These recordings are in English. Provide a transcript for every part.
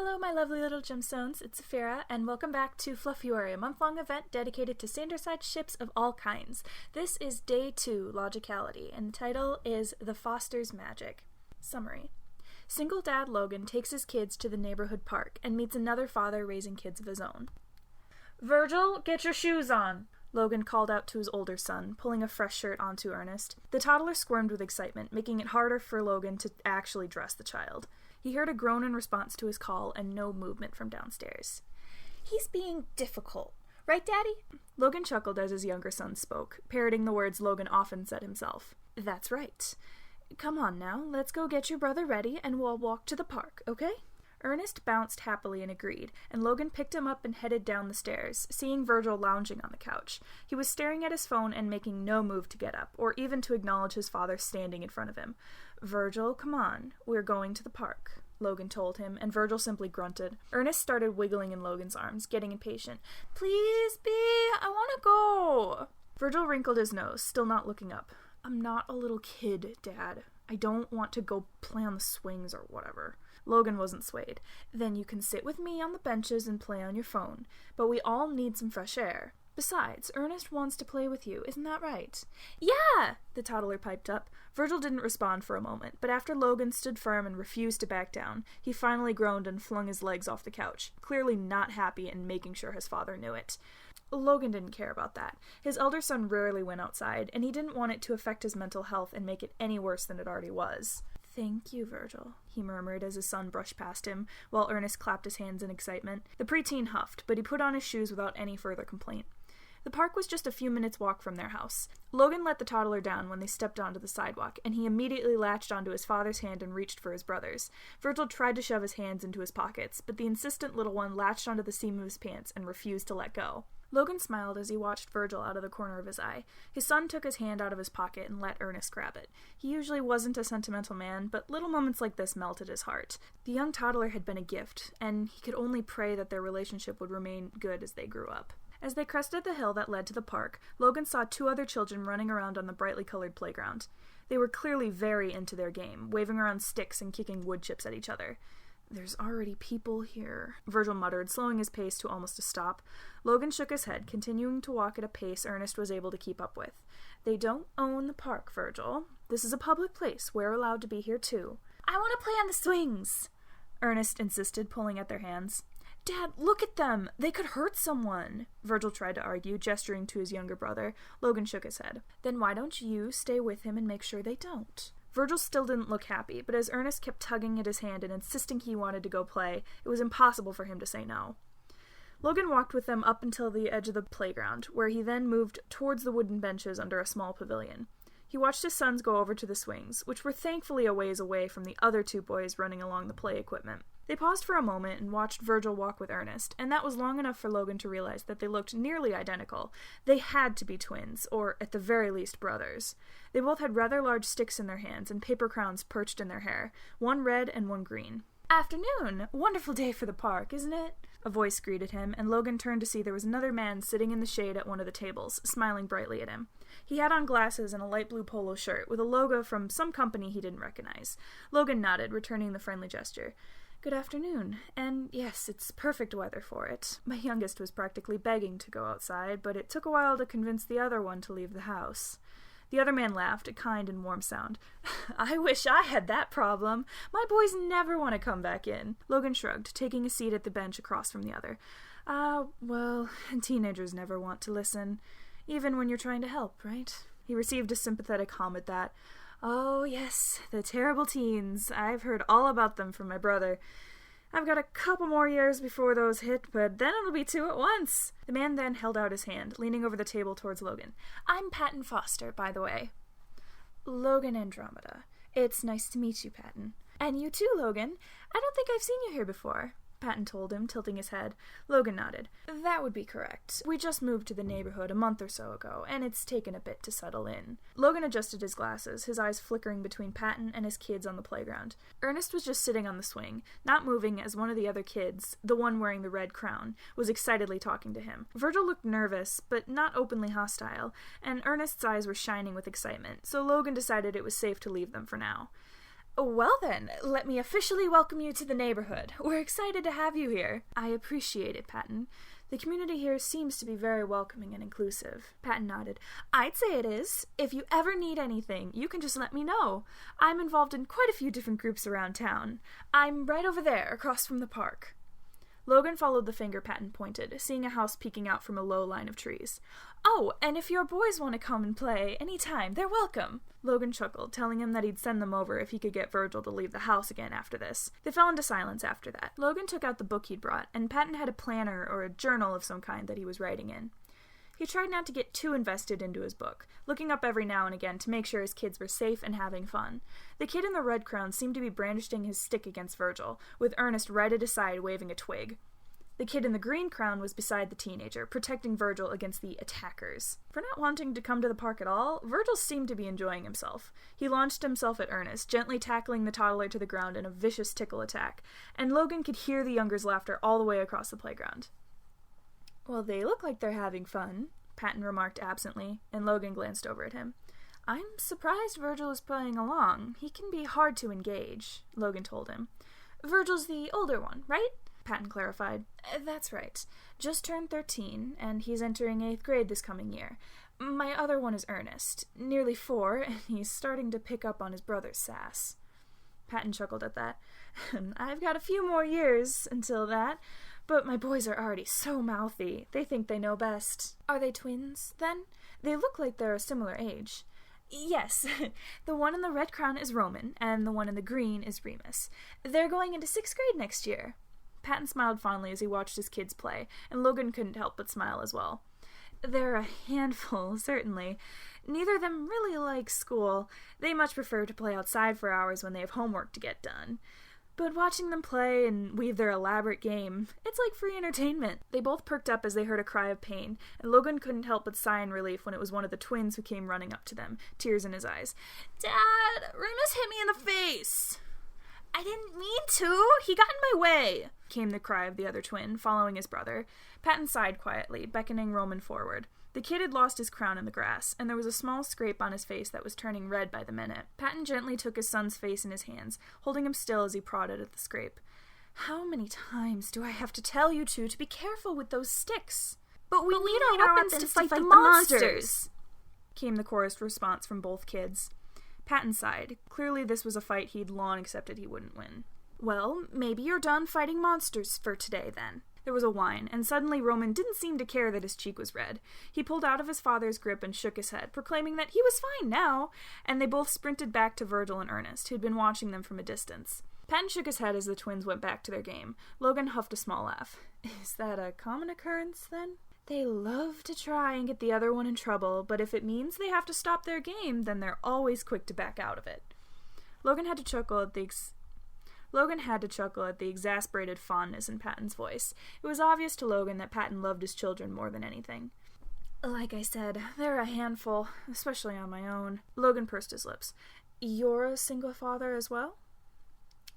Hello, my lovely little gemstones. It's Saphira, and welcome back to Fluffuary, a month-long event dedicated to Sanderside ships of all kinds. This is Day 2, Logicality, and the title is The Foster's Magic. Summary. Single dad Logan takes his kids to the neighborhood park and meets another father raising kids of his own. "Virgil, get your shoes on!" Logan called out to his older son, pulling a fresh shirt onto Ernest. The toddler squirmed with excitement, making it harder for Logan to actually dress the child. He heard a groan in response to his call and no movement from downstairs. "He's being difficult. Right, Daddy?" Logan chuckled as his younger son spoke, parroting the words Logan often said himself. "That's right. Come on now, let's go get your brother ready and we'll walk to the park, okay?" Ernest bounced happily and agreed, and Logan picked him up and headed down the stairs, seeing Virgil lounging on the couch. He was staring at his phone and making no move to get up, or even to acknowledge his father standing in front of him. "Virgil, come on. We're going to the park," Logan told him, and Virgil simply grunted. Ernest started wiggling in Logan's arms, getting impatient. "Please, B, I want to go." Virgil wrinkled his nose, still not looking up. "I'm not a little kid, Dad. I don't want to go play on the swings or whatever." Logan wasn't swayed. "Then you can sit with me on the benches and play on your phone. But we all need some fresh air. Besides, Ernest wants to play with you, isn't that right?" "Yeah!" the toddler piped up. Virgil didn't respond for a moment, but after Logan stood firm and refused to back down, he finally groaned and flung his legs off the couch, clearly not happy and making sure his father knew it. Logan didn't care about that. His elder son rarely went outside, and he didn't want it to affect his mental health and make it any worse than it already was. "Thank you, Virgil," he murmured as his son brushed past him, while Ernest clapped his hands in excitement. The preteen huffed, but he put on his shoes without any further complaint. The park was just a few minutes' walk from their house. Logan let the toddler down when they stepped onto the sidewalk, and he immediately latched onto his father's hand and reached for his brother's. Virgil tried to shove his hands into his pockets, but the insistent little one latched onto the seam of his pants and refused to let go. Logan smiled as he watched Virgil out of the corner of his eye. His son took his hand out of his pocket and let Ernest grab it. He usually wasn't a sentimental man, but little moments like this melted his heart. The young toddler had been a gift, and he could only pray that their relationship would remain good as they grew up. As they crested the hill that led to the park, Logan saw two other children running around on the brightly colored playground. They were clearly very into their game, waving around sticks and kicking wood chips at each other. "There's already people here," Virgil muttered, slowing his pace to almost a stop. Logan shook his head, continuing to walk at a pace Ernest was able to keep up with. "They don't own the park, Virgil. This is a public place. We're allowed to be here, too." "I want to play on the swings," Ernest insisted, pulling at their hands. "Dad, look at them! They could hurt someone!" Virgil tried to argue, gesturing to his younger brother. Logan shook his head. "Then why don't you stay with him and make sure they don't?" Virgil still didn't look happy, but as Ernest kept tugging at his hand and insisting he wanted to go play, it was impossible for him to say no. Logan walked with them up until the edge of the playground, where he then moved towards the wooden benches under a small pavilion. He watched his sons go over to the swings, which were thankfully a ways away from the other two boys running along the play equipment. They paused for a moment and watched Virgil walk with Ernest, and that was long enough for Logan to realize that they looked nearly identical. They had to be twins, or at the very least brothers. They both had rather large sticks in their hands and paper crowns perched in their hair, one red and one green. "Afternoon! Wonderful day for the park, isn't it?" A voice greeted him, and Logan turned to see there was another man sitting in the shade at one of the tables, smiling brightly at him. He had on glasses and a light blue polo shirt with a logo from some company he didn't recognize. Logan nodded, returning the friendly gesture. "Good afternoon. And yes, it's perfect weather for it. My youngest was practically begging to go outside, but it took a while to convince the other one to leave the house." The other man laughed, a kind and warm sound. "I wish I had that problem. My boys never want to come back in." Logan shrugged, taking a seat at the bench across from the other. Well, teenagers never want to listen, even when you're trying to help, right?" He received a sympathetic hum at that. "Oh, yes, the terrible teens. I've heard all about them from my brother. I've got a couple more years before those hit, but then it'll be two at once." The man then held out his hand, leaning over the table towards Logan. "I'm Patton Foster, by the way." "Logan Andromeda. It's nice to meet you, Patton." "And you too, Logan. I don't think I've seen you here before," Patton told him, tilting his head. Logan nodded. "That would be correct. We just moved to the neighborhood a month or so ago, and it's taken a bit to settle in." Logan adjusted his glasses, his eyes flickering between Patton and his kids on the playground. Ernest was just sitting on the swing, not moving as one of the other kids, the one wearing the red crown, was excitedly talking to him. Virgil looked nervous, but not openly hostile, and Ernest's eyes were shining with excitement, so Logan decided it was safe to leave them for now. Well then, let me officially welcome you to the neighborhood. We're excited to have you here. I appreciate it, Patton. The community here seems to be very welcoming and inclusive. Patton nodded. I'd say it is. If you ever need anything, you can just let me know. I'm involved in quite a few different groups around town. I'm right over there, across from the park. Logan followed the finger Patton pointed, seeing a house peeking out from a low line of trees. Oh, and if your boys want to come and play any time, they're welcome. Logan chuckled, telling him that he'd send them over if he could get Virgil to leave the house again after this. They fell into silence after that. Logan took out the book he'd brought, and Patton had a planner or a journal of some kind that he was writing in. He tried not to get too invested into his book, looking up every now and again to make sure his kids were safe and having fun. The kid in the red crown seemed to be brandishing his stick against Virgil, with Ernest right at his side waving a twig. The kid in the green crown was beside the teenager, protecting Virgil against the attackers. For not wanting to come to the park at all, Virgil seemed to be enjoying himself. He launched himself at Ernest, gently tackling the toddler to the ground in a vicious tickle attack, and Logan could hear the younger's laughter all the way across the playground. Well, they look like they're having fun, Patton remarked absently, and Logan glanced over at him. I'm surprised Virgil is playing along. He can be hard to engage, Logan told him. Virgil's the older one, right? Patton clarified. That's right. Just turned 13, and he's entering 8th grade this coming year. My other one is Ernest, nearly 4, and he's starting to pick up on his brother's sass. Patton chuckled at that. I've got a few more years until that, but my boys are already so mouthy. They think they know best. Are they twins, then? They look like they're a similar age. Yes, the one in the red crown is Roman, and the one in the green is Remus. They're going into 6th grade next year. Patton smiled fondly as he watched his kids play, and Logan couldn't help but smile as well. They're a handful, certainly. Neither of them really like school. They much prefer to play outside for hours when they have homework to get done. But watching them play and weave their elaborate game, it's like free entertainment. They both perked up as they heard a cry of pain, and Logan couldn't help but sigh in relief when it was one of the twins who came running up to them, tears in his eyes. Dad, Remus hit me in the face! I didn't mean to! He got in my way! Came the cry of the other twin, following his brother. Patton sighed quietly, beckoning Roman forward. The kid had lost his crown in the grass, and there was a small scrape on his face that was turning red by the minute. Patton gently took his son's face in his hands, holding him still as he prodded at the scrape. How many times do I have to tell you two to be careful with those sticks? But we need our weapons to fight the monsters! Came the chorused response from both kids. Patton sighed. Clearly this was a fight he'd long accepted he wouldn't win. Well, maybe you're done fighting monsters for today, then. There was a whine, and suddenly Roman didn't seem to care that his cheek was red. He pulled out of his father's grip and shook his head, proclaiming that he was fine now, and they both sprinted back to Virgil and Ernest, who'd been watching them from a distance. Patton shook his head as the twins went back to their game. Logan huffed a small laugh. Is that a common occurrence, then? They love to try and get the other one in trouble, but if it means they have to stop their game, then they're always quick to back out of it. Logan had to chuckle at the exasperated fondness in Patton's voice. It was obvious to Logan that Patton loved his children more than anything. Like I said, they're a handful, especially on my own. Logan pursed his lips. You're a single father as well?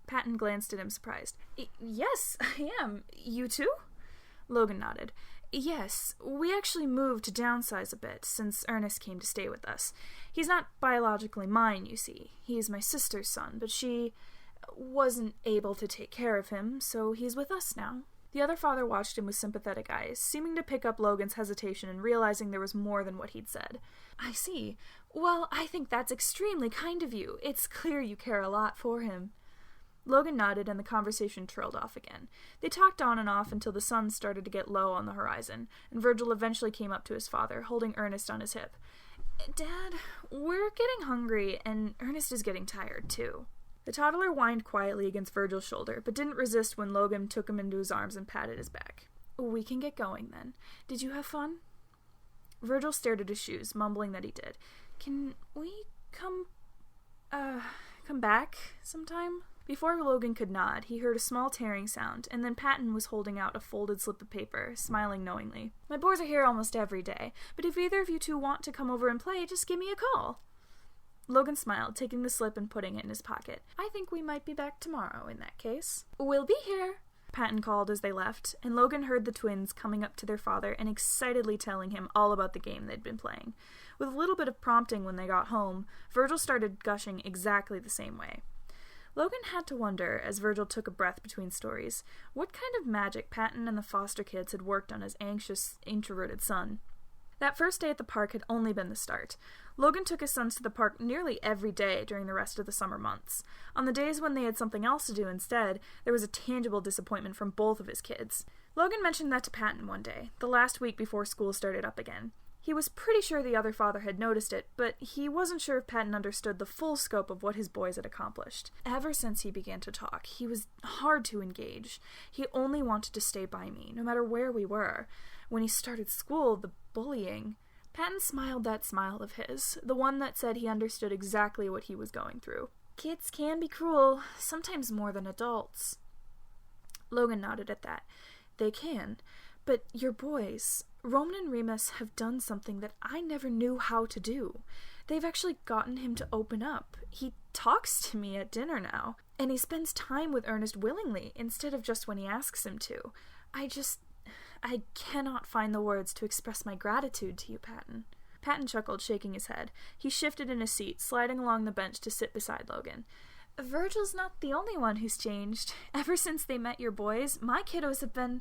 Patton glanced at him surprised. Yes, I am. You too? Logan nodded. Yes, we actually moved to downsize a bit since Ernest came to stay with us. He's not biologically mine, you see. He's my sister's son, but she wasn't able to take care of him, so he's with us now. The other father watched him with sympathetic eyes, seeming to pick up Logan's hesitation and realizing there was more than what he'd said. I see. Well, I think that's extremely kind of you. It's clear you care a lot for him. Logan nodded, and the conversation trailed off again. They talked on and off until the sun started to get low on the horizon, and Virgil eventually came up to his father, holding Ernest on his hip. Dad, we're getting hungry, and Ernest is getting tired, too. The toddler whined quietly against Virgil's shoulder, but didn't resist when Logan took him into his arms and patted his back. We can get going, then. Did you have fun? Virgil stared at his shoes, mumbling that he did. Can we come back sometime? Before Logan could nod, he heard a small tearing sound, and then Patton was holding out a folded slip of paper, smiling knowingly. My boys are here almost every day, but if either of you two want to come over and play, just give me a call. Logan smiled, taking the slip and putting it in his pocket. I think we might be back tomorrow, in that case. We'll be here, Patton called as they left, and Logan heard the twins coming up to their father and excitedly telling him all about the game they'd been playing. With a little bit of prompting when they got home, Virgil started gushing exactly the same way. Logan had to wonder, as Virgil took a breath between stories, what kind of magic Patton and the foster kids had worked on his anxious, introverted son. That first day at the park had only been the start. Logan took his sons to the park nearly every day during the rest of the summer months. On the days when they had something else to do instead, there was a tangible disappointment from both of his kids. Logan mentioned that to Patton one day, the last week before school started up again. He was pretty sure the other father had noticed it, but he wasn't sure if Patton understood the full scope of what his boys had accomplished. Ever since he began to talk, he was hard to engage. He only wanted to stay by me, no matter where we were. When he started school, the bullying... Patton smiled that smile of his, the one that said he understood exactly what he was going through. Kids can be cruel, sometimes more than adults. Logan nodded at that. They can. But your boys, Roman and Remus, have done something that I never knew how to do. They've actually gotten him to open up. He talks to me at dinner now, and he spends time with Ernest willingly, instead of just when he asks him to. I cannot find the words to express my gratitude to you, Patton. Patton chuckled, shaking his head. He shifted in his seat, sliding along the bench to sit beside Logan. Virgil's not the only one who's changed. Ever since they met your boys, my kiddos have been...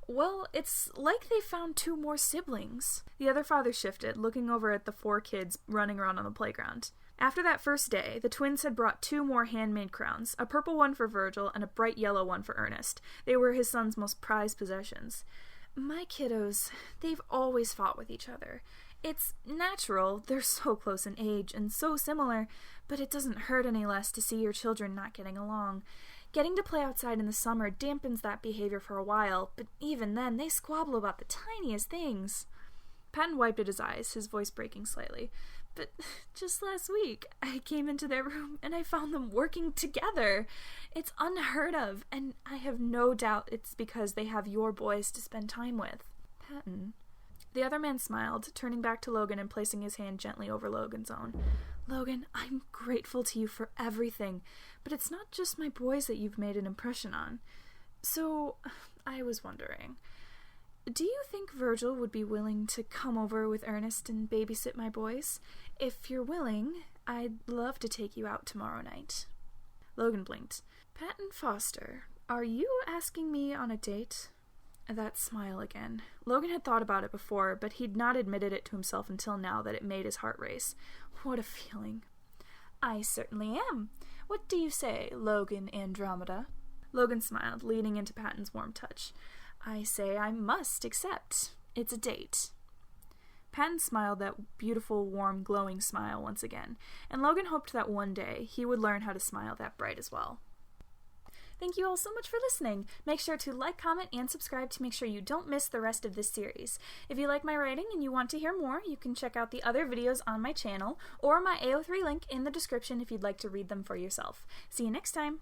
Well, it's like they found 2 more siblings. The other father shifted, looking over at the 4 kids running around on the playground. After that first day, the twins had brought 2 more handmade crowns, a purple one for Virgil and a bright yellow one for Ernest. They were his son's most prized possessions. My kiddos, they've always fought with each other. It's natural, they're so close in age and so similar, but it doesn't hurt any less to see your children not getting along. Getting to play outside in the summer dampens that behavior for a while, but even then, they squabble about the tiniest things. Patton wiped at his eyes, his voice breaking slightly. But just last week, I came into their room and I found them working together. It's unheard of, and I have no doubt it's because they have your boys to spend time with. Patton. The other man smiled, turning back to Logan and placing his hand gently over Logan's own. Logan, I'm grateful to you for everything, but it's not just my boys that you've made an impression on. So, I was wondering, do you think Virgil would be willing to come over with Ernest and babysit my boys? If you're willing, I'd love to take you out tomorrow night. Logan blinked. Patton Foster, are you asking me on a date? That smile again. Logan had thought about it before, but he'd not admitted it to himself until now that it made his heart race. What a feeling. I certainly am. What do you say, Logan Andromeda? Logan smiled, leaning into Patton's warm touch. I say I must accept. It's a date. Patton smiled that beautiful, warm, glowing smile once again, and Logan hoped that one day he would learn how to smile that bright as well. Thank you all so much for listening. Make sure to like, comment, and subscribe to make sure you don't miss the rest of this series. If you like my writing and you want to hear more, you can check out the other videos on my channel or my AO3 link in the description if you'd like to read them for yourself. See you next time!